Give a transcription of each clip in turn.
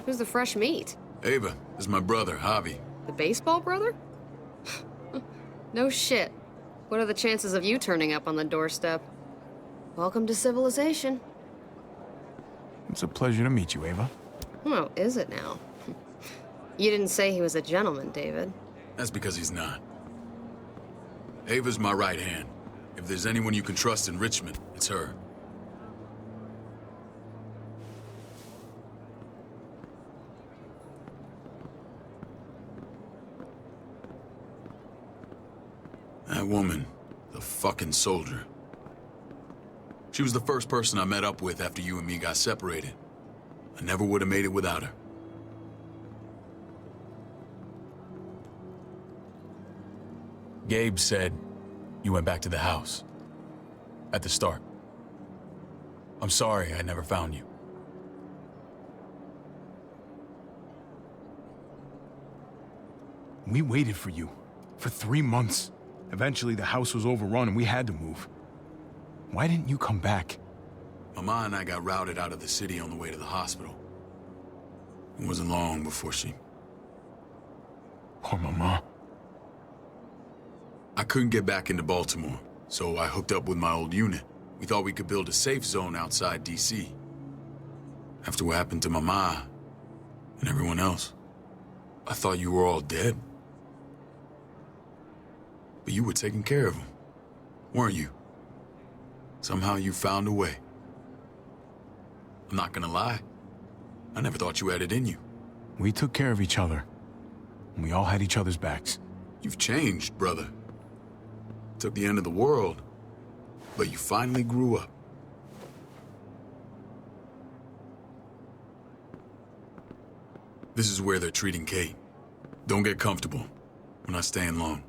Who's the fresh meat? Ava, this is my brother, Javi. The baseball brother? No shit. What are the chances of you turning up on the doorstep? Welcome to civilization. It's a pleasure to meet you, Ava. Oh, is it now? You didn't say he was a gentleman, David. That's because he's not. Ava's my right hand. If there's anyone you can trust in Richmond, it's her. That woman, the fucking soldier. She was the first person I met up with after you and me got separated. I never would have made it without her. Gabe said you went back to the house. At the start. I'm sorry I never found you. We waited for you. For 3 months. Eventually the house was overrun and we had to move. Why didn't you come back? Mama and I got routed out of the city on the way to the hospital. It wasn't long before she... Poor Mama. I couldn't get back into Baltimore, so I hooked up with my old unit. We thought we could build a safe zone outside D.C. After what happened to Mama and everyone else, I thought you were all dead. But you were taking care of them, weren't you? Somehow you found a way. I'm not gonna lie. I never thought you had it in you. We took care of each other. And we all had each other's backs. You've changed, brother. Took the end of the world, but you finally grew up. This is where they're treating Kate. Don't get comfortable. We're not staying long.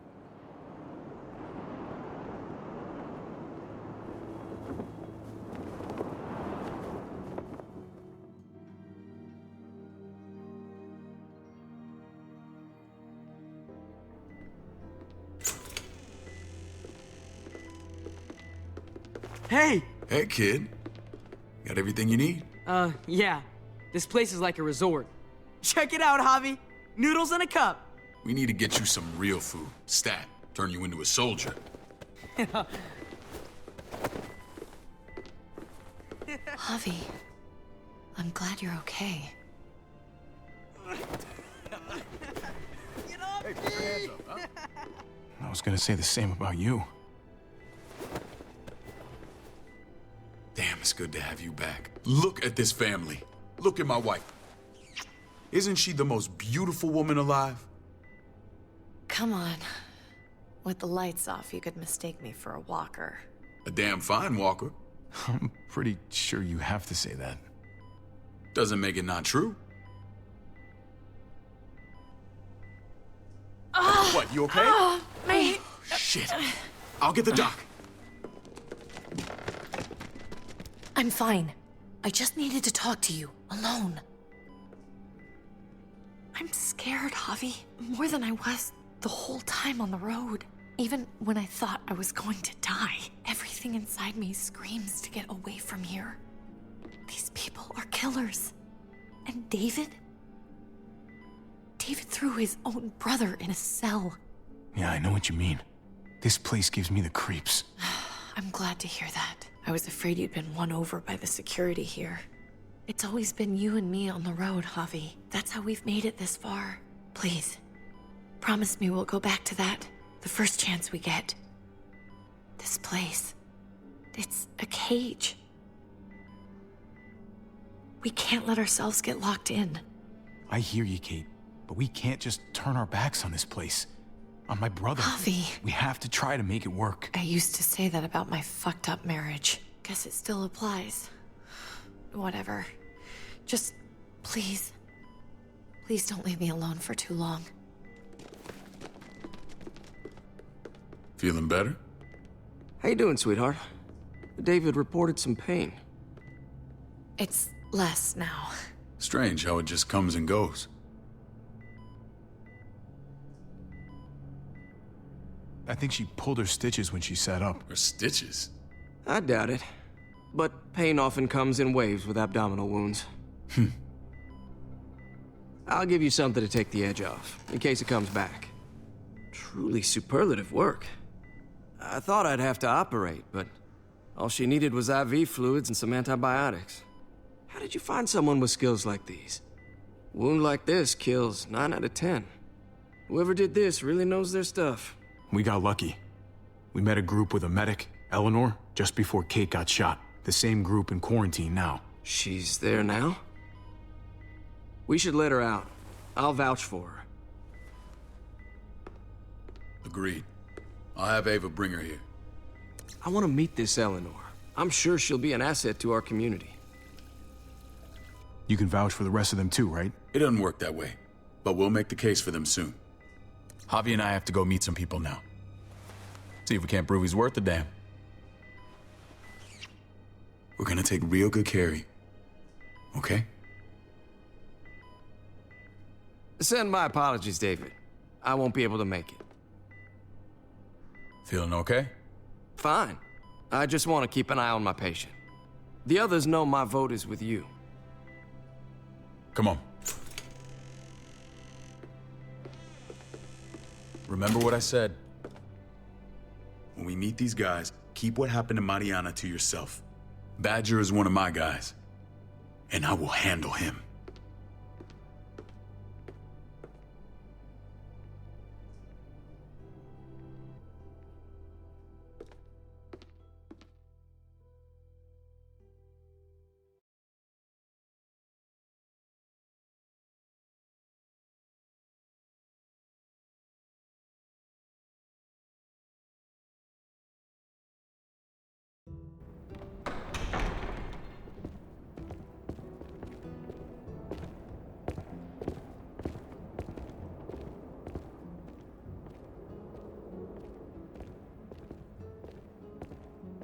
Hey! Hey, kid. Got everything you need? Yeah. This place is like a resort. Check it out, Javi. Noodles in a cup. We need to get you some real food. Stat. Turn you into a soldier. Javi, I'm glad you're okay. Get off me! I was gonna say the same about you. Damn, it's good to have you back. Look at this family. Look at my wife. Isn't she the most beautiful woman alive? Come on. With the lights off, you could mistake me for a walker. A damn fine walker. I'm pretty sure you have to say that. Doesn't make it not true. What, you okay? Me. Shit. I'll get the doc. I'm fine. I just needed to talk to you, alone. I'm scared, Javi. More than I was the whole time on the road. Even when I thought I was going to die, everything inside me screams to get away from here. These people are killers. And David? David threw his own brother in a cell. Yeah, I know what you mean. This place gives me the creeps. I'm glad to hear that. I was afraid you'd been won over by the security here. It's always been you and me on the road, Javi. That's how we've made it this far. Please, promise me we'll go back to that the first chance we get. This place, it's a cage. We can't let ourselves get locked in. I hear you, Kate, but we can't just turn our backs on this place. On my brother. Javi. We have to try to make it work. I used to say that about my fucked up marriage. Guess it still applies. Whatever. Just, please. Please don't leave me alone for too long. Feeling better? How you doing, sweetheart? David reported some pain. It's less now. Strange how it just comes and goes. I think she pulled her stitches when she sat up. Her stitches? I doubt it. But pain often comes in waves with abdominal wounds. I'll give you something to take the edge off, in case it comes back. Truly superlative work. I thought I'd have to operate, but all she needed was IV fluids and some antibiotics. How did you find someone with skills like these? A wound like this kills 9 out of 10. Whoever did this really knows their stuff. We got lucky. We met a group with a medic, Eleanor, just before Kate got shot. The same group in quarantine now. She's there now? We should let her out. I'll vouch for her. Agreed. I'll have Ava bring her here. I want to meet this Eleanor. I'm sure she'll be an asset to our community. You can vouch for the rest of them too, right? It doesn't work that way, but we'll make the case for them soon. Javi and I have to go meet some people now. See if we can't prove he's worth a damn. We're gonna take real good care of you. Okay? Send my apologies, David. I won't be able to make it. Feeling okay? Fine. I just want to keep an eye on my patient. The others know my vote is with you. Come on. Remember what I said. When we meet these guys, keep what happened to Mariana to yourself. Badger is one of my guys, and I will handle him.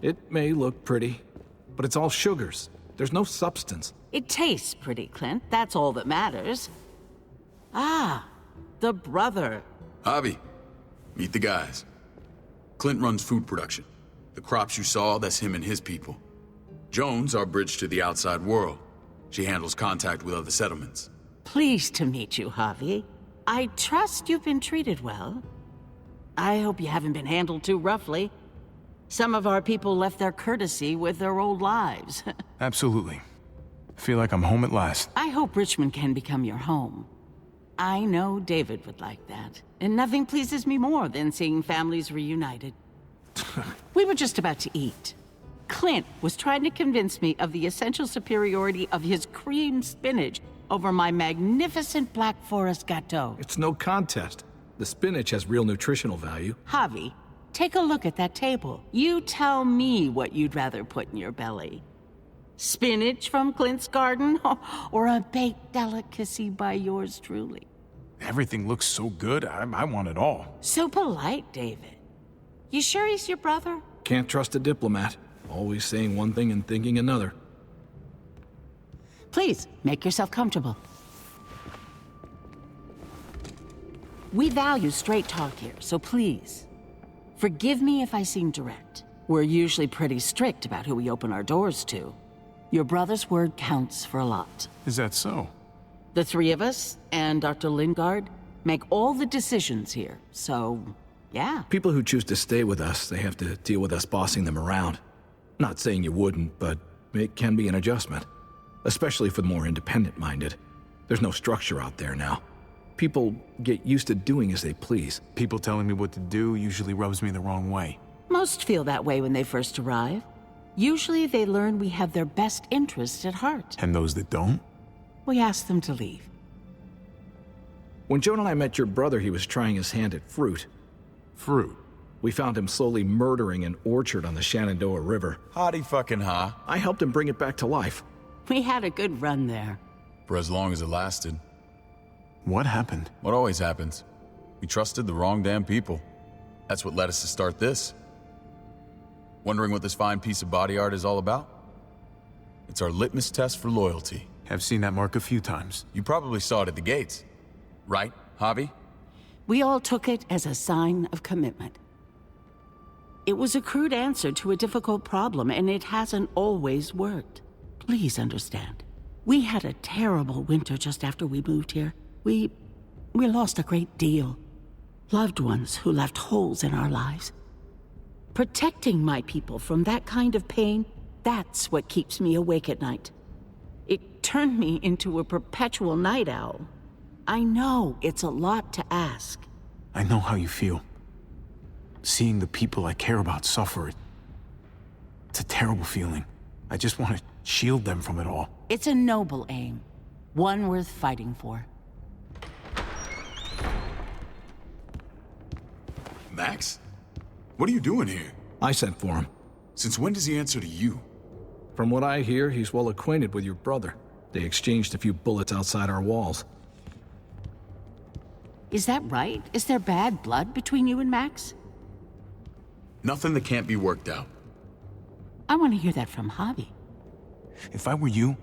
It may look pretty, but it's all sugars. There's no substance. It tastes pretty, Clint. That's all that matters. Ah, the brother. Javi, meet the guys. Clint runs food production. The crops you saw, that's him and his people. Jones, our bridge to the outside world. She handles contact with other settlements. Pleased to meet you, Javi. I trust you've been treated well. I hope you haven't been handled too roughly. Some of our people left their courtesy with their old lives. Absolutely. Feel like I'm home at last. I hope Richmond can become your home. I know David would like that, and nothing pleases me more than seeing families reunited. We were just about to eat. Clint was trying to convince me of the essential superiority of his creamed spinach over my magnificent Black Forest gâteau. It's no contest. The spinach has real nutritional value. Javi, take a look at that table. You tell me what you'd rather put in your belly. Spinach from Clint's garden, or a baked delicacy by yours truly? Everything looks so good, I want it all. So polite, David. You sure he's your brother? Can't trust a diplomat. Always saying one thing and thinking another. Please, make yourself comfortable. We value straight talk here, so please, forgive me if I seem direct. We're usually pretty strict about who we open our doors to. Your brother's word counts for a lot. Is that so? The three of us and Dr. Lingard make all the decisions here, so yeah. People who choose to stay with us, they have to deal with us bossing them around. Not saying you wouldn't, but it can be an adjustment. Especially for the more independent-minded. There's no structure out there now. People get used to doing as they please. People telling me what to do usually rubs me the wrong way. Most feel that way when they first arrive. Usually they learn we have their best interests at heart. And those that don't? We ask them to leave. When Joan and I met your brother, he was trying his hand at fruit. Fruit? We found him slowly murdering an orchard on the Shenandoah River. Howdy fucking ha. I helped him bring it back to life. We had a good run there. For as long as it lasted. What happened? What always happens. We trusted the wrong damn people. That's what led us to start this. Wondering what this fine piece of body art is all about? It's our litmus test for loyalty. I've seen that mark a few times. You probably saw it at the gates. Right, Javi? We all took it as a sign of commitment. It was a crude answer to a difficult problem, and it hasn't always worked. Please understand. We had a terrible winter just after we moved here. We lost a great deal. Loved ones who left holes in our lives. Protecting my people from that kind of pain, that's what keeps me awake at night. It turned me into a perpetual night owl. I know it's a lot to ask. I know how you feel. Seeing the people I care about suffer, it's a terrible feeling. I just want to shield them from it all. It's a noble aim. One worth fighting for. Max? What are you doing here? I sent for him. Since when does he answer to you? From what I hear, he's well acquainted with your brother. They exchanged a few bullets outside our walls. Is that right? Is there bad blood between you and Max? Nothing that can't be worked out. I want to hear that from Javi. If I were you,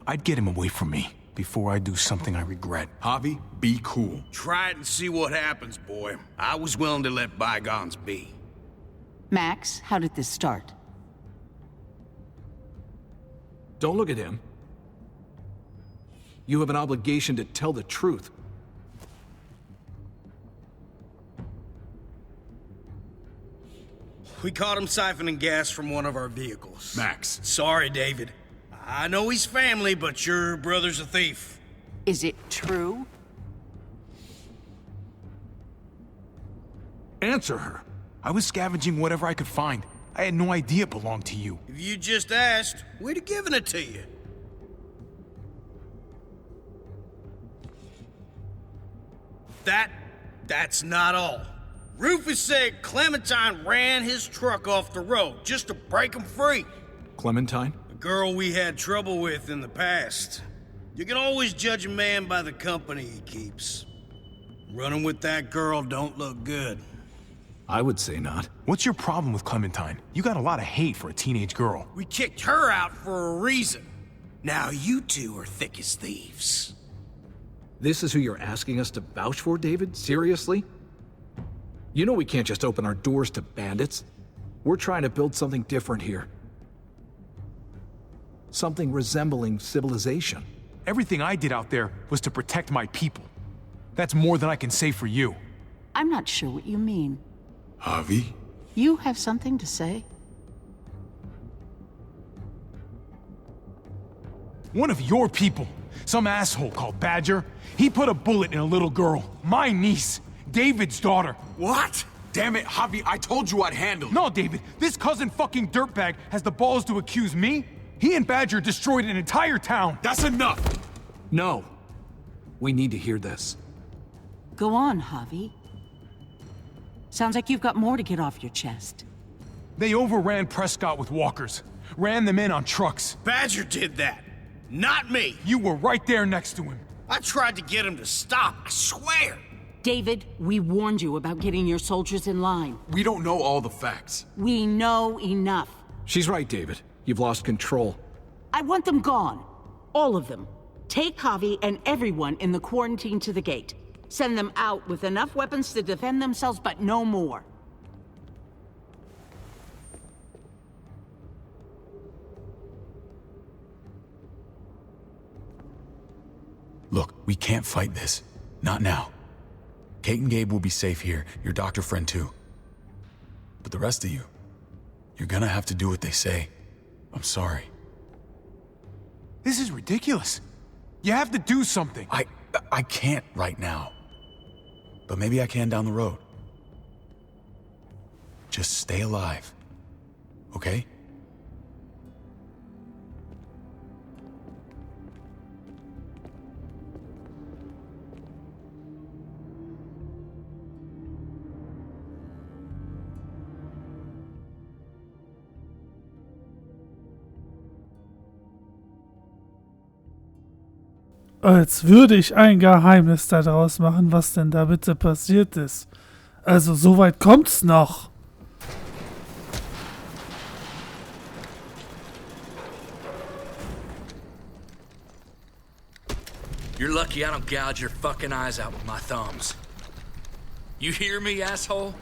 I'd get him away from me before I do something I regret. Javi, be cool. Try it and see what happens, boy. I was willing to let bygones be. Max, how did this start? Don't look at him. You have an obligation to tell the truth. We caught him siphoning gas from one of our vehicles. Max. Sorry, David. I know he's family, but your brother's a thief. Is it true? Answer her. I was scavenging whatever I could find. I had no idea it belonged to you. If you just asked, we'd have given it to you. That's not all. Rufus said Clementine ran his truck off the road just to break him free. Clementine? A girl we had trouble with in the past. You can always judge a man by the company he keeps. Running with that girl don't look good. I would say not. What's your problem with Clementine? You got a lot of hate for a teenage girl. We kicked her out for a reason. Now you two are thick as thieves. This is who you're asking us to vouch for, David? Seriously? You know we can't just open our doors to bandits. We're trying to build something different here. Something resembling civilization. Everything I did out there was to protect my people. That's more than I can say for you. I'm not sure what you mean. Javi? You have something to say? One of your people, some asshole called Badger, he put a bullet in a little girl, my niece, David's daughter. What? Damn it, Javi, I told you I'd handle it. No, David, this cousin fucking dirtbag has the balls to accuse me? He and Badger destroyed an entire town. That's enough! No. We need to hear this. Go on, Javi. Sounds like you've got more to get off your chest. They overran Prescott with walkers, ran them in on trucks. Badger did that, not me. You were right there next to him. I tried to get him to stop, I swear. David, we warned you about getting your soldiers in line. We don't know all the facts. We know enough. She's right, David. You've lost control. I want them gone. All of them. Take Javi and everyone in the quarantine to the gate. Send them out with enough weapons to defend themselves, but no more. Look, we can't fight this. Not now. Kate and Gabe will be safe here, your doctor friend too. But the rest of you, you're gonna have to do what they say. I'm sorry. This is ridiculous. You have to do something. I can't right now. But maybe I can down the road. Just stay alive. Okay? Als würde ich ein Geheimnis daraus machen, was denn da bitte passiert ist. Also, so weit kommt's noch. You're lucky I don't gouge your fucking eyes out with my thumbs. You hear me, asshole?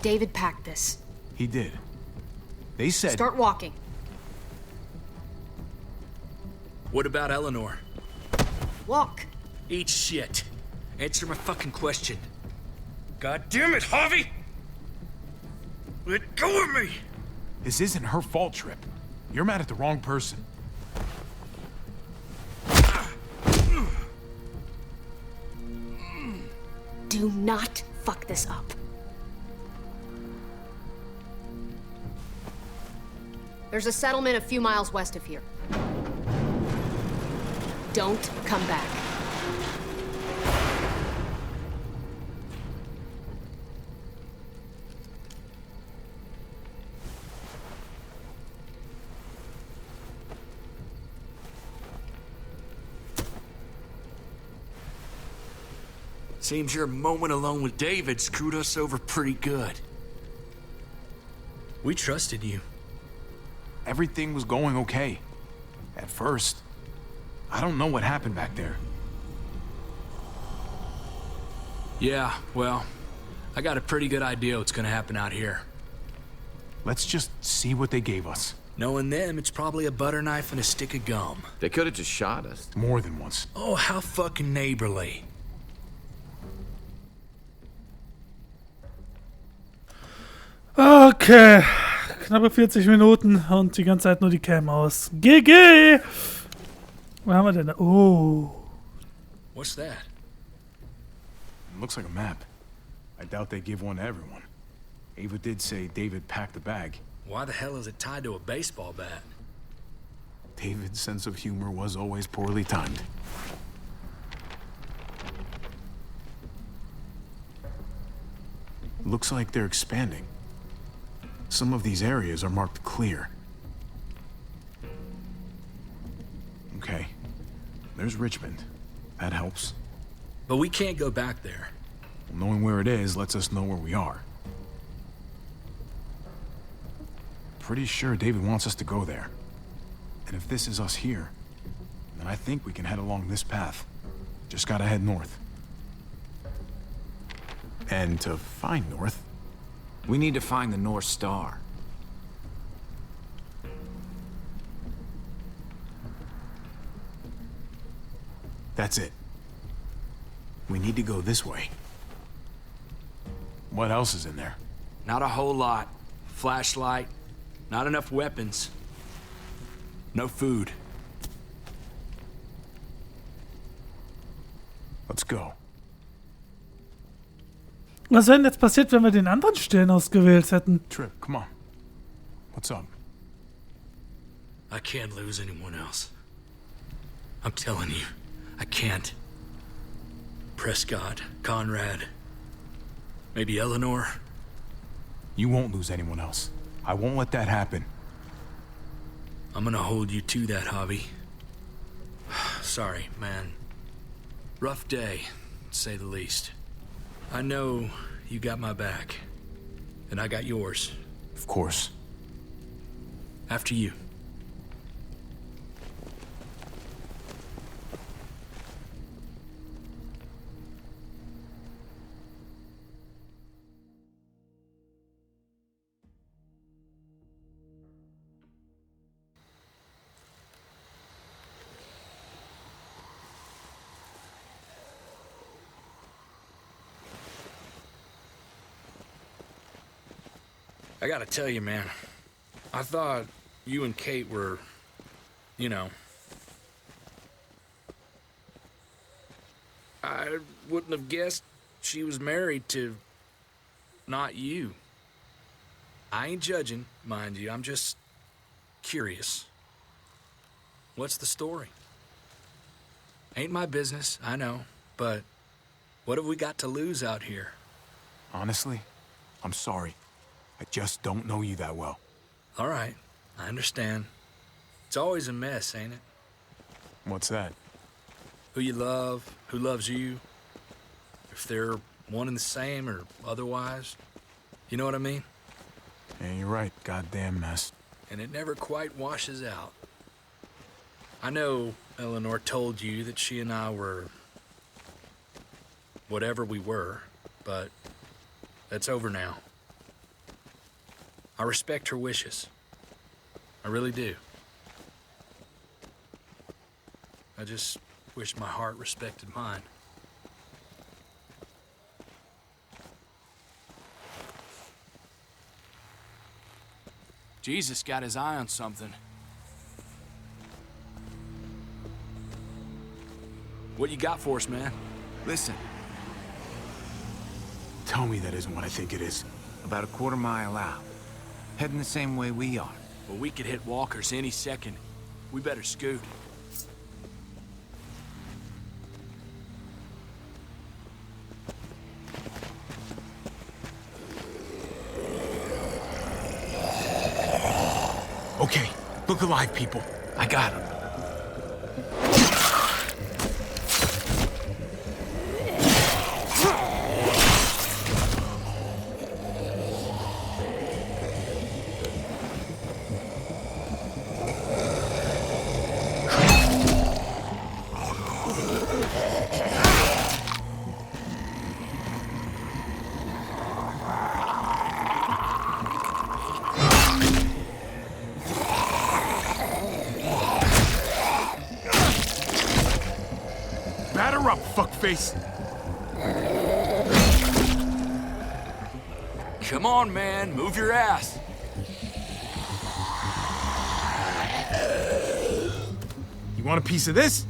David packed this. He did. They said... Start walking. What about Eleanor? Walk. Eat shit. Answer my fucking question. God damn it, Javi! Let go of me! This isn't her fault, Trip. You're mad at the wrong person. Do not fuck this up. There's a settlement a few miles west of here. Don't come back. Seems your moment alone with David screwed us over pretty good. We trusted you. Everything was going okay. At first. I don't know what happened back there. Yeah, well, I got a pretty good idea what's gonna happen out here. Let's just see what they gave us. Knowing them, it's probably a butter knife and a stick of gum. They could have just shot us. More than once. Oh, how fucking neighborly. Okay. Knappe 40 Minuten und die ganze Zeit nur die Cam aus. GG! Wo haben wir denn? Oh. What's that? Looks like a map. I doubt they give one to everyone. Ava did say David packed the bag. Why the hell is it tied to a baseball bat? David's sense of humor was always poorly timed. Looks like they're expanding. Some of these areas are marked clear. Okay. There's Richmond. That helps. But we can't go back there. Well, knowing where it is lets us know where we are. Pretty sure David wants us to go there. And if this is us here, then I think we can head along this path. Just gotta head north. And to find north, We need to find the North Star. that's it. We need to go this way. What else is in there? Not a whole lot. Flashlight, not enough weapons. No food. Let's go. Was wäre denn jetzt passiert, wenn wir den anderen Stern ausgewählt hätten? Trip, come on. What's up? I can't lose anyone else. I'm telling you, I can't. Prescott, Conrad, maybe Eleanor. You won't lose anyone else. I won't let that happen. I'm gonna hold you to that, Javi. Sorry, man. Rough day, to say the least. I know you got my back, and I got yours. Of course. After you. I gotta tell you, man, I thought you and Kate were, you know... I wouldn't have guessed she was married to not you. I ain't judging, mind you, I'm just curious. What's the story? Ain't my business, I know, but what have we got to lose out here? Honestly, I'm sorry. I just don't know you that well. All right, I understand. It's always a mess, ain't it? What's that? Who you love, who loves you, if they're one and the same or otherwise. You know what I mean? Yeah, you're right. Goddamn mess. And it never quite washes out. I know Eleanor told you that she and I were whatever we were, but that's over now. I respect her wishes. I really do. I just wish my heart respected mine. Jesus got his eye on something. What you got for us, man? Listen. Tell me that isn't what I think it is. About a quarter-mile out. Heading the same way we are. Well, we could hit walkers any second. We better scoot. Okay, look alive, people. I got him. Batter up, fuckface! Come on, man. Move your ass. You want a piece of this?